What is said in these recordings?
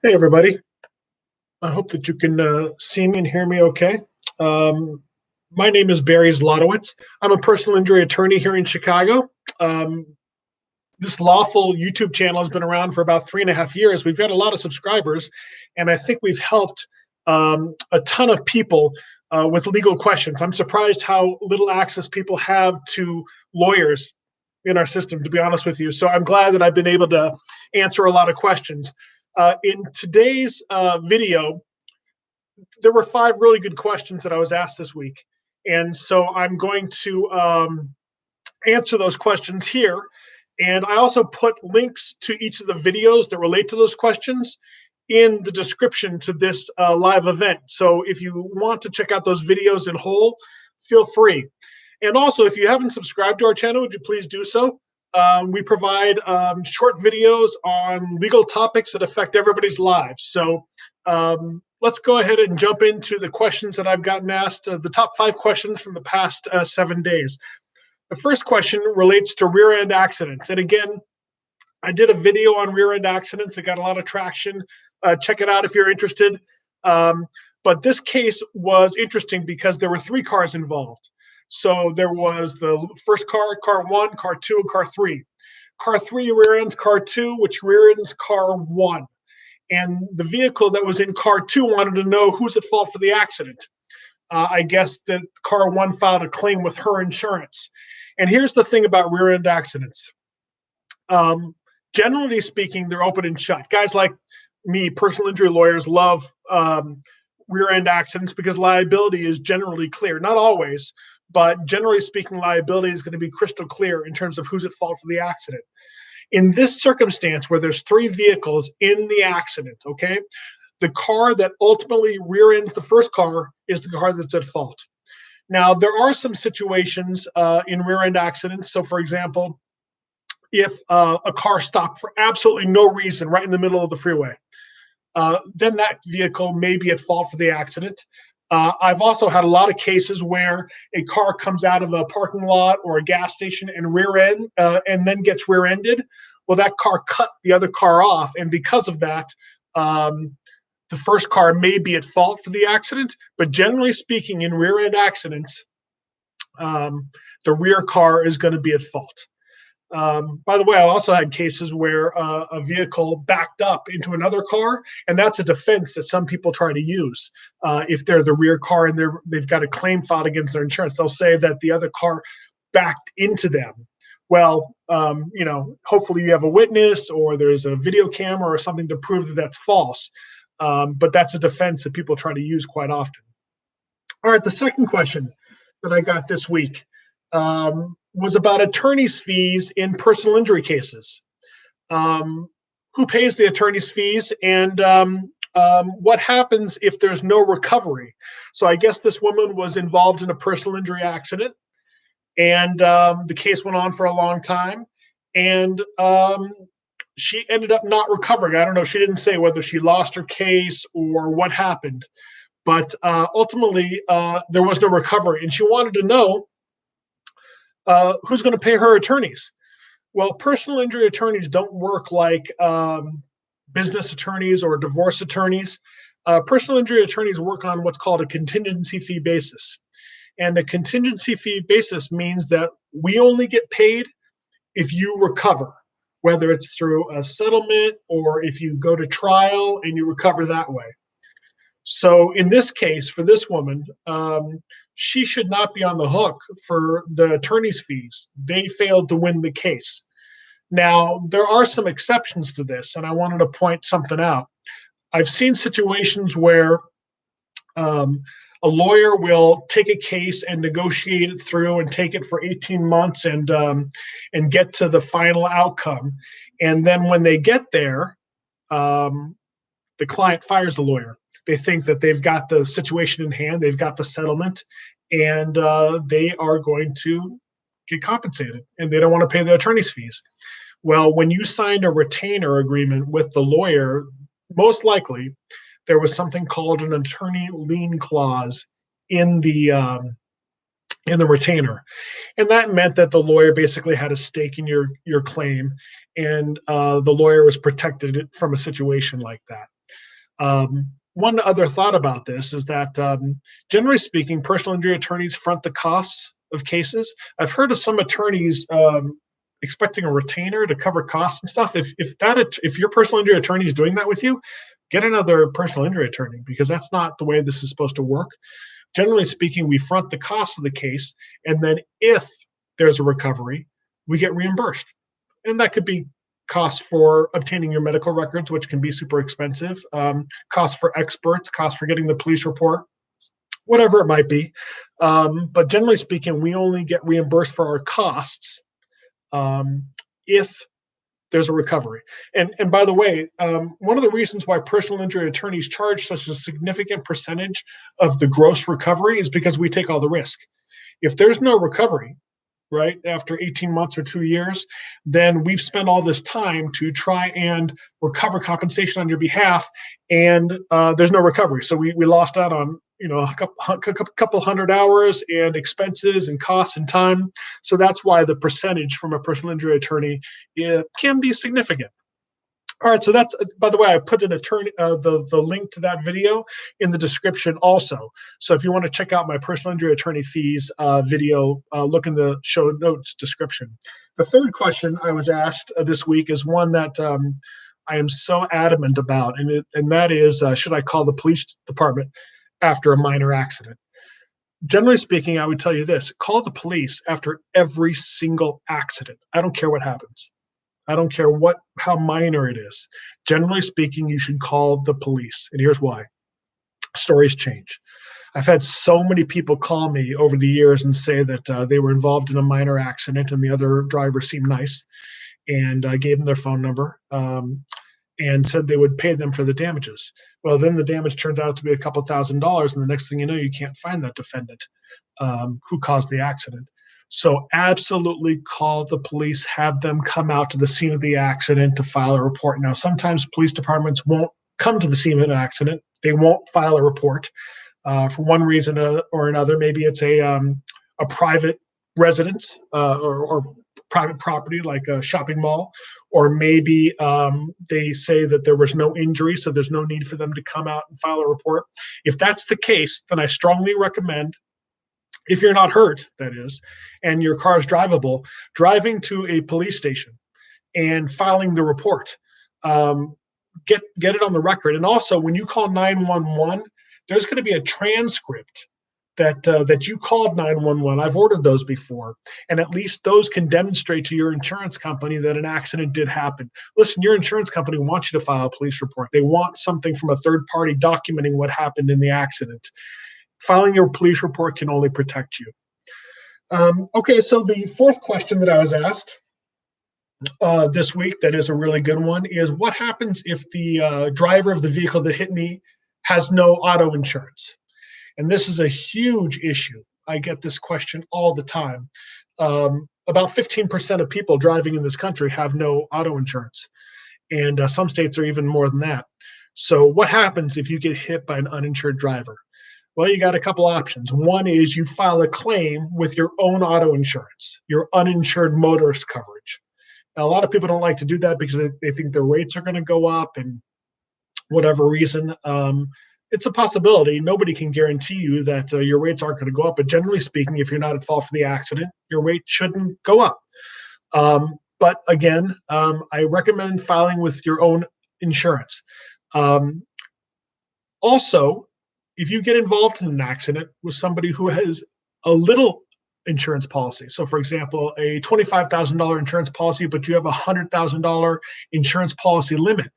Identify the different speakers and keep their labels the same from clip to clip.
Speaker 1: Hey, everybody. I hope that you can see me and hear me okay. Um, my name is Barry Zlotowitz. I'm a personal injury attorney here in Chicago. Um, this lawful YouTube channel has been around for about 3.5 years. We've got a lot of subscribers, and I think we've helped a ton of people with legal questions. I'm surprised how little access people have to lawyers in our system, to be honest with you. So I'm glad that I've been able to answer a lot of questions. In today's video, there were five really good questions that I was asked this week. And so I'm going to answer those questions here. And I also put links to each of the videos that relate to those questions in the description to this live event. So if you want to check out those videos in whole, feel free. And also, if you haven't subscribed to our channel, would you please do so? We provide short videos on legal topics that affect everybody's lives. So let's go ahead and jump into the questions that I've gotten asked, the top 5 questions from the past 7 days. The first question relates to rear end accidents. And again, I did a video on rear end accidents. It got a lot of traction. Check it out if you're interested. But this case was interesting because there were 3 cars involved. So there was the first car, car 1, car 2, and car 3. Car 3 rear ends car 2, which rear ends car 1. And the vehicle that was in car 2 wanted to know who's at fault for the accident. I guess that car 1 filed a claim with her insurance. And here's the thing about rear end accidents. Generally speaking, they're open and shut. Guys like me, personal injury lawyers, love rear end accidents because liability is generally clear. Not always, but generally speaking, liability is going to be crystal clear in terms of who's at fault for the accident. In this circumstance where there's 3 vehicles in the accident, okay, the car that ultimately rear ends the first car is the car that's at fault. Now, there are some situations in rear end accidents. So, for example, if a car stopped for absolutely no reason right in the middle of the freeway, then that vehicle may be at fault for the accident. I've also had a lot of cases where a car comes out of a parking lot or a gas station and and then gets rear-ended. Well, that car cut the other car off, and because of that, the first car may be at fault for the accident. But generally speaking, in rear-end accidents, the rear car is going to be at fault. By the way, I also had cases where a vehicle backed up into another car, and that's a defense that some people try to use. If they're the rear car and they've got a claim filed against their insurance, they'll say that the other car backed into them. Well, hopefully you have a witness or there's a video camera or something to prove that that's false. But that's a defense that people try to use quite often. All right, the second question that I got this week was about attorney's fees in personal injury cases. Who pays the attorney's fees, and what happens if there's no recovery? So I guess this woman was involved in a personal injury accident, and the case went on for a long time, and she ended up not recovering. I don't know. She didn't say whether she lost her case or what happened, but ultimately there was no recovery, and she wanted to know who's going to pay her attorneys. Well, personal injury attorneys don't work like business attorneys or divorce attorneys. Personal injury attorneys work on what's called a contingency fee basis. And a contingency fee basis means that we only get paid if you recover, whether it's through a settlement or if you go to trial and you recover that way. So in this case, for this woman, she should not be on the hook for the attorney's fees. They failed to win the case. Now, there are some exceptions to this, and I wanted to point something out. I've seen situations where a lawyer will take a case and negotiate it through and take it for 18 months and get to the final outcome. And then when they get there, the client fires the lawyer. They think that they've got the situation in hand, they've got the settlement, and they are going to get compensated, and they don't want to pay the attorney's fees. Well, when you signed a retainer agreement with the lawyer, most likely there was something called an attorney lien clause in the retainer, and that meant that the lawyer basically had a stake in your claim, and the lawyer was protected from a situation like that. One other thought about this is that, generally speaking, personal injury attorneys front the costs of cases. I've heard of some attorneys expecting a retainer to cover costs and stuff. If your personal injury attorney is doing that with you, get another personal injury attorney, because that's not the way this is supposed to work. Generally speaking, we front the cost of the case, and then if there's a recovery, we get reimbursed. And that could be costs for obtaining your medical records, which can be super expensive, costs for experts, costs for getting the police report, whatever it might be. But generally speaking, we only get reimbursed for our costs if there's a recovery. And by the way, one of the reasons why personal injury attorneys charge such a significant percentage of the gross recovery is because we take all the risk. If there's no recovery, right, after 18 months or 2 years, then we've spent all this time to try and recover compensation on your behalf, and there's no recovery. So we lost out on, a couple hundred hours and expenses and costs and time. So that's why the percentage from a personal injury attorney can be significant. All right, so that's, by the way, I put the link to that video in the description also. So if you want to check out my personal injury attorney fees video, look in the show notes description. The third question I was asked this week is one that I am so adamant about, and that is, should I call the police department after a minor accident? Generally speaking, I would tell you this: call the police after every single accident. I don't care what happens. I don't care how minor it is. Generally speaking, you should call the police. And here's why. Stories change. I've had so many people call me over the years and say that they were involved in a minor accident and the other driver seemed nice. And I gave them their phone number and said they would pay them for the damages. Well, then the damage turns out to be a couple $1,000s. And the next thing you know, you can't find that defendant who caused the accident. So absolutely call the police, have them come out to the scene of the accident to file a report. Now, sometimes police departments won't come to the scene of an accident. They won't file a report for one reason or another. Maybe it's a private residence or private property like a shopping mall, or maybe they say that there was no injury, so there's no need for them to come out and file a report. If that's the case, then I strongly recommend, if you're not hurt, that is, and your car is drivable, driving to a police station and filing the report. Get it on the record. And also, when you call 911, there's going to be a transcript that you called 911. I've ordered those before, and at least those can demonstrate to your insurance company that an accident did happen. Listen, your insurance company wants you to file a police report. They want something from a third party documenting what happened in the accident. Filing your police report can only protect you. Okay, so the fourth question that I was asked this week, that is a really good one, is what happens if the driver of the vehicle that hit me has no auto insurance? And this is a huge issue. I get this question all the time. About 15% of people driving in this country have no auto insurance, and some states are even more than that. So what happens if you get hit by an uninsured driver? Well, you got a couple options. One is you file a claim with your own auto insurance, your uninsured motorist coverage. Now, a lot of people don't like to do that because they think their rates are going to go up, and whatever reason. It's a possibility. Nobody can guarantee you that your rates aren't going to go up. But generally speaking, if you're not at fault for the accident, your rate shouldn't go up. But again, I recommend filing with your own insurance. Also, if you get involved in an accident with somebody who has a little insurance policy, so for example, a $25,000 insurance policy, but you have a $100,000 insurance policy limit,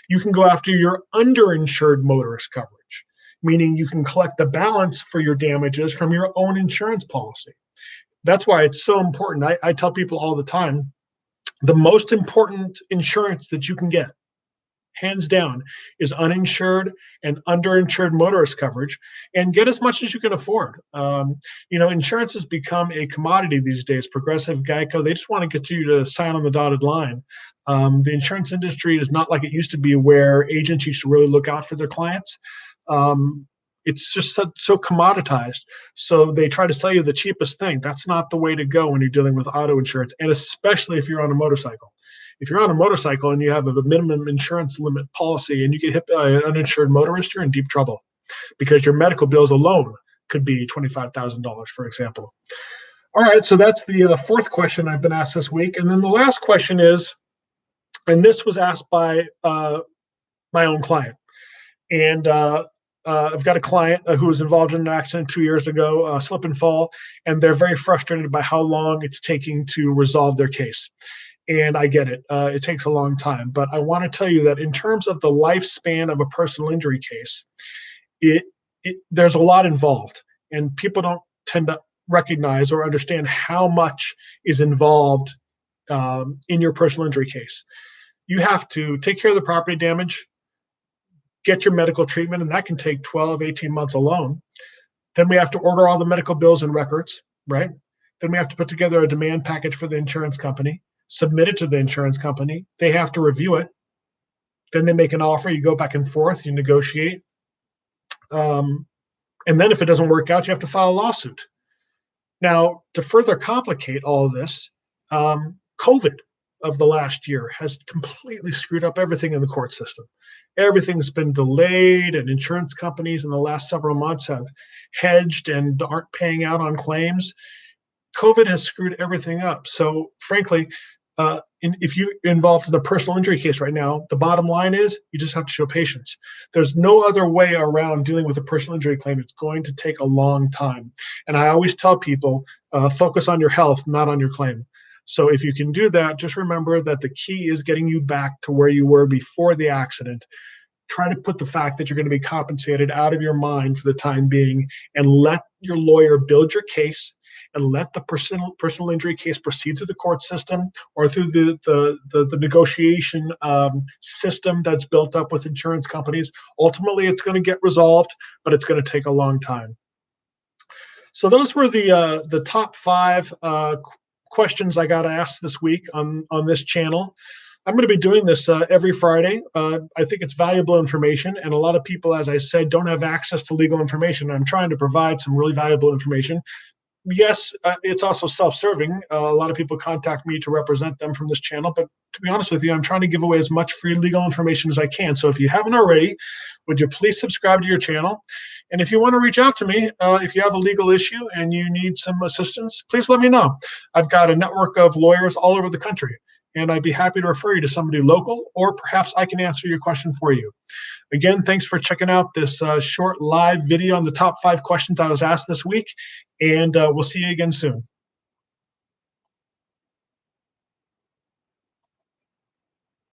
Speaker 1: you can go after your underinsured motorist coverage, meaning you can collect the balance for your damages from your own insurance policy. That's why it's so important. I tell people all the time, the most important insurance that you can get, hands down, is uninsured and underinsured motorist coverage, and get as much as you can afford. Insurance has become a commodity these days. Progressive, Geico, they just want to get you to sign on the dotted line. The insurance industry is not like it used to be, where agents used to really look out for their clients. It's just so commoditized. So they try to sell you the cheapest thing. That's not the way to go when you're dealing with auto insurance, and especially if you're on a motorcycle. If you're on a motorcycle and you have a minimum insurance limit policy and you get hit by an uninsured motorist, you're in deep trouble because your medical bills alone could be $25,000, for example. All right, so that's the fourth question I've been asked this week. And then the last question is, and this was asked by my own client. And I've got a client who was involved in an accident 2 years ago, slip and fall, and they're very frustrated by how long it's taking to resolve their case. And I get it. It takes a long time. But I want to tell you that in terms of the lifespan of a personal injury case, there's a lot involved. And people don't tend to recognize or understand how much is involved in your personal injury case. You have to take care of the property damage, get your medical treatment, and that can take 12, 18 months alone. Then we have to order all the medical bills and records, right? Then we have to put together a demand package for the insurance company, submit it to the insurance company. They have to review it. Then they make an offer. You go back and forth, you negotiate. And then if it doesn't work out, you have to file a lawsuit. Now, to further complicate all of this, COVID of the last year has completely screwed up everything in the court system. Everything's been delayed, and insurance companies in the last several months have hedged and aren't paying out on claims. COVID has screwed everything up. So frankly, if you're involved in a personal injury case right now, the bottom line is you just have to show patience. There's no other way around dealing with a personal injury claim. It's going to take a long time. And I always tell people, focus on your health, not on your claim. So if you can do that, just remember that the key is getting you back to where you were before the accident. Try to put the fact that you're going to be compensated out of your mind for the time being, and let your lawyer build your case, and let the personal injury case proceed through the court system or through the negotiation system that's built up with insurance companies. Ultimately, it's going to get resolved, but it's going to take a long time. So those were the top 5 questions I got asked this week on this channel. I'm going to be doing this every Friday. I think it's valuable information, and a lot of people, as I said, don't have access to legal information. I'm trying to provide some really valuable information. Yes, it's also self-serving. A lot of people contact me to represent them from this channel, but to be honest with you, I'm trying to give away as much free legal information as I can. So if you haven't already, would you please subscribe to your channel? And if you want to reach out to me, if you have a legal issue and you need some assistance, please let me know. I've got a network of lawyers all over the country, and I'd be happy to refer you to somebody local, or perhaps I can answer your question for you. Again, thanks for checking out this short live video on the top 5 questions I was asked this week, and we'll see you again soon.